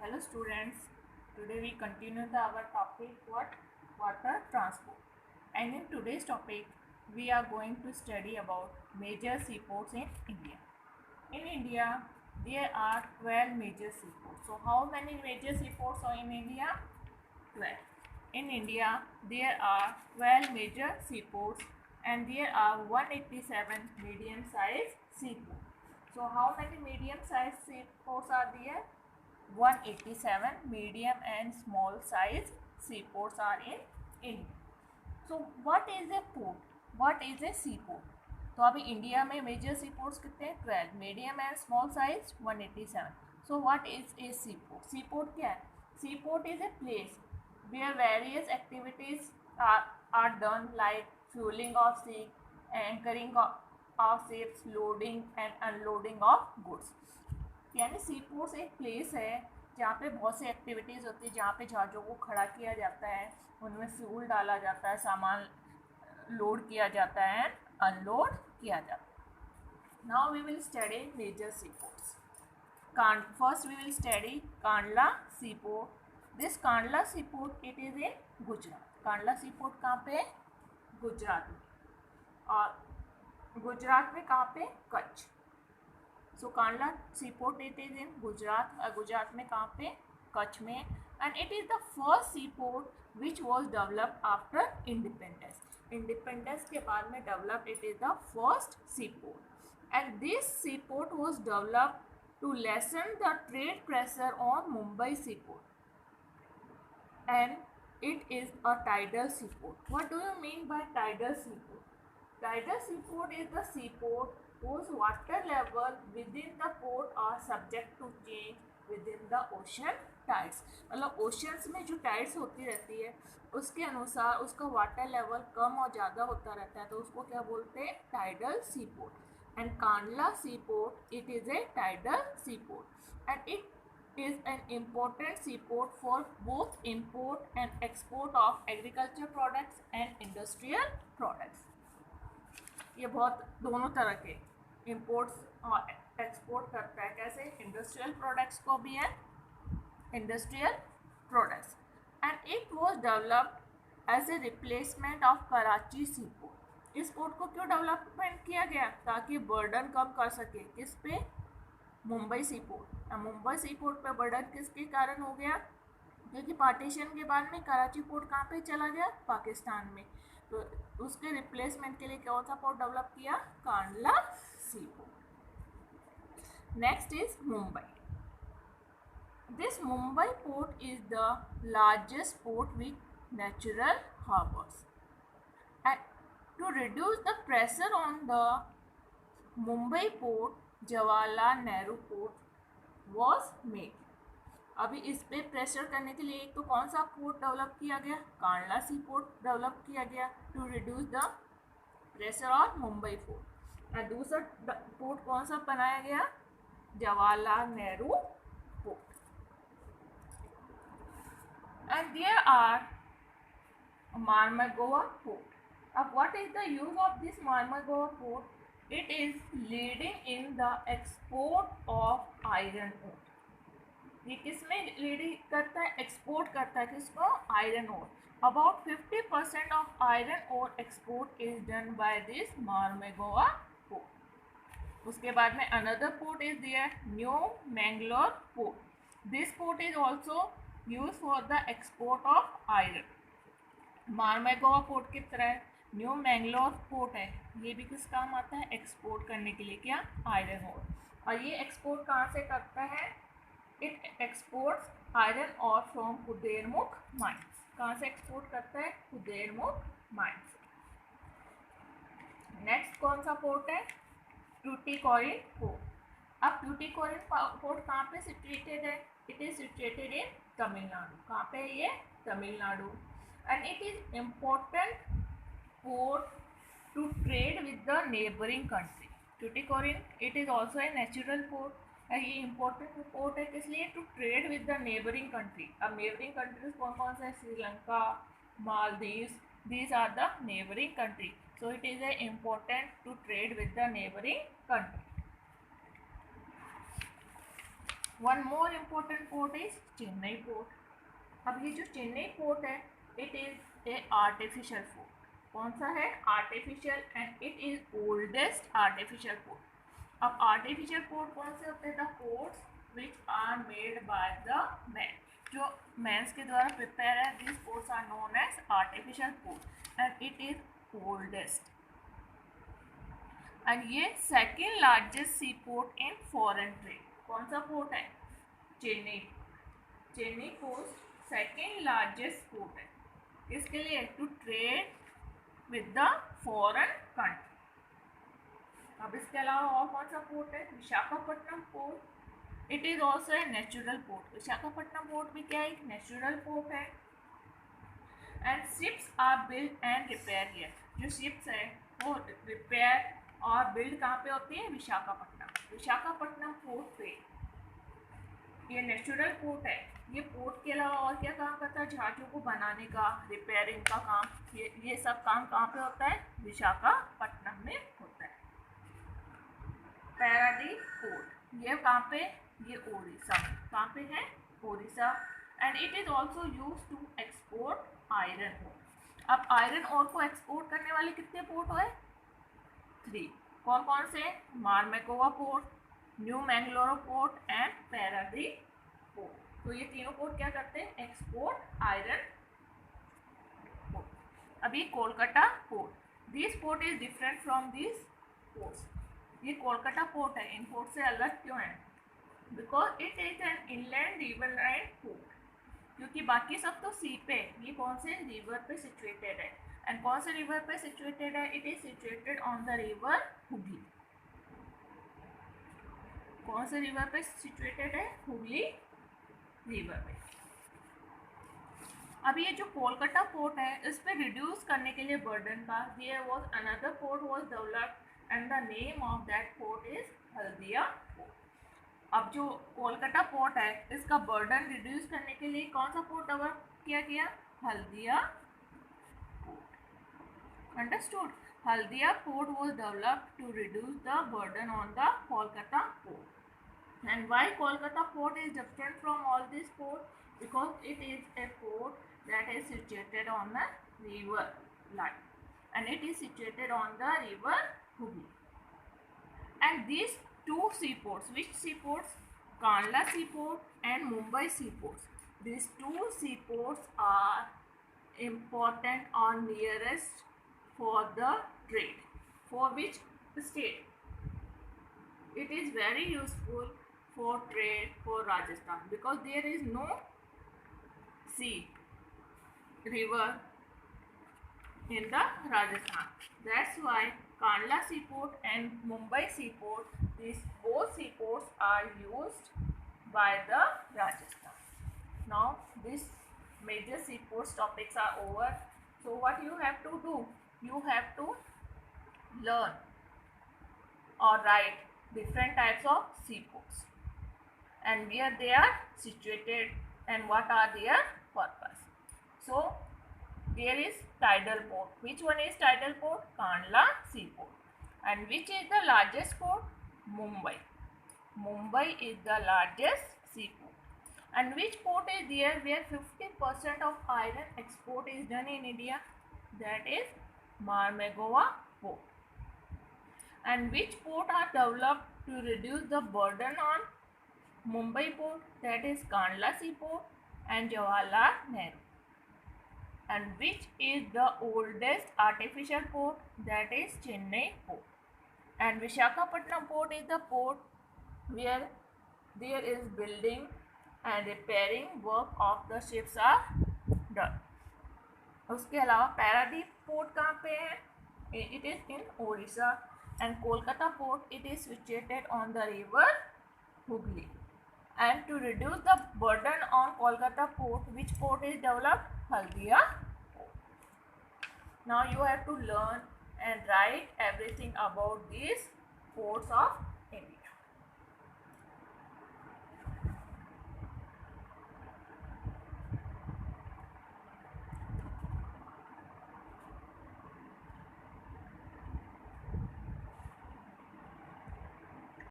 Hello students, today we continue our topic water transport, and in today's topic we are going to study about major seaports in India. In India there are 12 major seaports. So how many major seaports are in India? 12. In India there are 12 major seaports and there are 187 medium sized seaports. So how many medium sized seaports are there? 187 medium and small size seaports are in India. So what is a port? What is a seaport? तो अभी India में major सीपोर्ट्स कितने हैं? 12. Medium and small size 187. So what is a C port? C port क्या है? C port is a place where various activities are done like fueling of ship, anchoring of ships, loading and unloading of goods. यानी सीपोर्ट्स एक place है जहाँ पे बहुत सी activities होती है, जहाँ पे जहाज़ों को खड़ा किया जाता है, उनमें फ्यूल डाला जाता है, सामान लोड किया जाता है, अनलोड किया जाता है. Now we will study major seaports. First we will study Kandla seaport. This Kandla seaport it is in Gujarat. Kandla seaport कहाँ पे? गुजरात में. और गुजरात में कहाँ पे? Kutch. So Kandla seaport it is in Gujarat. Gujarat में कहाँ पे? कच्छ में. And it is the first seaport which was developed after independence. Independence के बाद में developed. It is the first seaport and this C port was developed to lessen the trade pressure on Mumbai seaport, and it is a tidal seaport. What do you mean by tidal seaport? Tidal seaport is the seaport whose water level within the port are subject to change within the ocean tides. मतलब oceans में जो tides होती रहती है उसके अनुसार उसका water level कम और ज़्यादा होता रहता है, तो उसको क्या बोलते हैं? Tidal C port. And Kandla seaport, it is a tidal seaport and it is an important seaport for both import and export of agriculture products and industrial products. ये बहुत दोनों तरह के imports और export करता है. कैसे? इंडस्ट्रियल प्रोडक्ट्स को भी है, industrial products. and it was developed as a replacement of Karachi seaport. इस पोर्ट को क्यों डेवलपमेंट किया गया? ताकि बर्डन कम कर सके. किस पे? मुंबई सी पोर्ट. मुंबई सी पोर्ट पे बर्डन किसके कारण हो गया? क्योंकि पार्टीशन के बाद में कराची पोर्ट कहाँ पे चला गया? पाकिस्तान में. तो उसके रिप्लेसमेंट के लिए कौन सा पोर्ट डेवलप किया? Kandla sea port. Next is Mumbai. This Mumbai port is the largest port with natural harbours. To reduce the pressure on the Mumbai port, Jawaharlal Nehru port was made. अभी इस पे प्रेशर करने के लिए एक तो कौन सा पोर्ट डेवलप किया गया? कांडला सी पोर्ट डेवलप किया गया to reduce the pressure on Mumbai port. और दूसरा पोर्ट कौन सा बनाया गया? Jawaharlal Nehru port. And there are Marmagao port. What is the use of this Marmagao port? It is leading in the export of iron ore. ये किसमें लीडिंग करता है? एक्सपोर्ट करता है. किसको? Iron ore. About 50% of iron ore export is done by this Marmagao port. उसके बाद में another port is there, New Mangalore port. This port is also used for the export of iron. Marmagao port की तरह new Mangalore port है, ये भी किस काम आता है? एक्सपोर्ट करने के लिए. क्या? Iron ore. और ये एक्सपोर्ट कहाँ से करता है? It exports iron ore from Kudremukh mines. कहाँ से एक्सपोर्ट करता है? कुदेरमुख माइंस. नेक्स्ट कौन सा पोर्ट है? ट्यूटिकोरिन पोर्ट. अब ट्यूटिकोरिन पोर्ट कहाँ पे सिचुएटेड है? It is situated in Tamil Nadu. कहाँ पे? ये Tamil Nadu. And it is important port to trade with the neighboring country. Tuticorin, it is also a natural port. ये important port है किस लिए? To trade with the neighboring country. अब neighboring countries कौन कौन से? Sri Lanka, Maldives. These are the neighboring country. So it is important to trade with the neighboring country. One more important port is Chennai port. अब ये जो चेन्नई पोर्ट है, it is a artificial port. कौन सा है? Artificial, and it is oldest artificial port. अब artificial port कौन से होते हैं? The ports which are made by the man, जो मैंस के द्वारा प्रिपेयर है, this ports are known as artificial port, and it is oldest. And ये second largest sea port in foreign trade. कौन सा पोर्ट है? Chennai. Chennai port second largest port है, किसके लिए? To trade with the foreign country. अब इसके अलावा और कौन सा पोर्ट है? Visakhapatnam port. It is also a natural port. Visakhapatnam port भी क्या है? एक नेचुरल पोर्ट है। And ships are build and repair here. जो शिप्स है वो रिपेयर और बिल्ड कहाँ पे होती है? विशाखापट्टनम। विशाखापट्टनम पोर्ट पे, ये नेचुरल पोर्ट है, ये पोर्ट के अलावा और क्या काम करता है? जहाजों को बनाने का, रिपेयरिंग का काम, ये सब काम कहाँ पे होता है? विशाखापट्टनम में होता है। पैरादीप पोर्ट, ये कहाँ पे? ये ओडिशा। कहाँ पे है? Odisha. And it is also use to export iron ore. अब आयरन ओर को एक्सपोर्ट करने वाले कितने पोर्ट हुए? 3। कौन कौन से? Marmagao port, new Mangalore port and Paradip port. तो ये तीनों पोर्ट क्या करते हैं? Export iron port. अभी Kolkata port, this port is different from this ports. ये कोलकाता पोर्ट है, इन पोर्ट से अलग क्यों है? Because it is an inland river line port, क्योंकि बाकी सब तो सी पे, ये कौन से? रिवर पे सिचुएटेड है। एंड कौन से रिवर पे सिचुएटेड है? It is situated on the river Hooghly. कौन से रिवर पे सिचुएटेड है? हुगली रिवर पे। अब ये जो कोलकाता पोर्ट है, इस पे रिड्यूस करने के लिए बर्डन का, there was another port was developed and the name of that port is Haldia port. अब जो कोलकाता पोर्ट है, इसका बर्डन रिड्यूस करने के लिए कौन सा पोर्ट डेवलप किया गया? Haldia port. Understood? Haldia port was developed to reduce the burden on the Kolkata port. And why Kolkata port is different from all these ports? Because it is a port that is situated on the river line, and it is situated on the river Hooghly. And these two seaports, which seaports? Kandla seaport and Mumbai seaports. These two seaports are important or nearest for the trade. For which state? It is very useful for trade for Rajasthan, because there is no sea, river in the Rajasthan. That's why Kandla seaport and Mumbai seaport, these both seaports are used by the Rajasthan. Now these major seaports topics are over. So what you have to do? You have to learn or write different types of seaports and where they are situated and what are their purpose. So there is tidal port. Which one is tidal port? Kandla seaport. And which is the largest port? Mumbai. Mumbai is the largest seaport. And which port is there where 50% of iron export is done in India? That is Marmegowa port. And which port are developed to reduce the burden on Mumbai port? That is Kandla seaport and Jawaharlal Nehru. And which is the oldest artificial port? That is Chennai port. And Visakhapatnam port is the port where there is building and repairing work of the ships are done. उसके अलावा Paradip port कहाँ पे है? It is in Odisha. And Kolkata port, it is situated on the river Hooghly. And to reduce the burden on Kolkata port, which port is developed? Haldia port. Now you have to learn and write everything about these ports of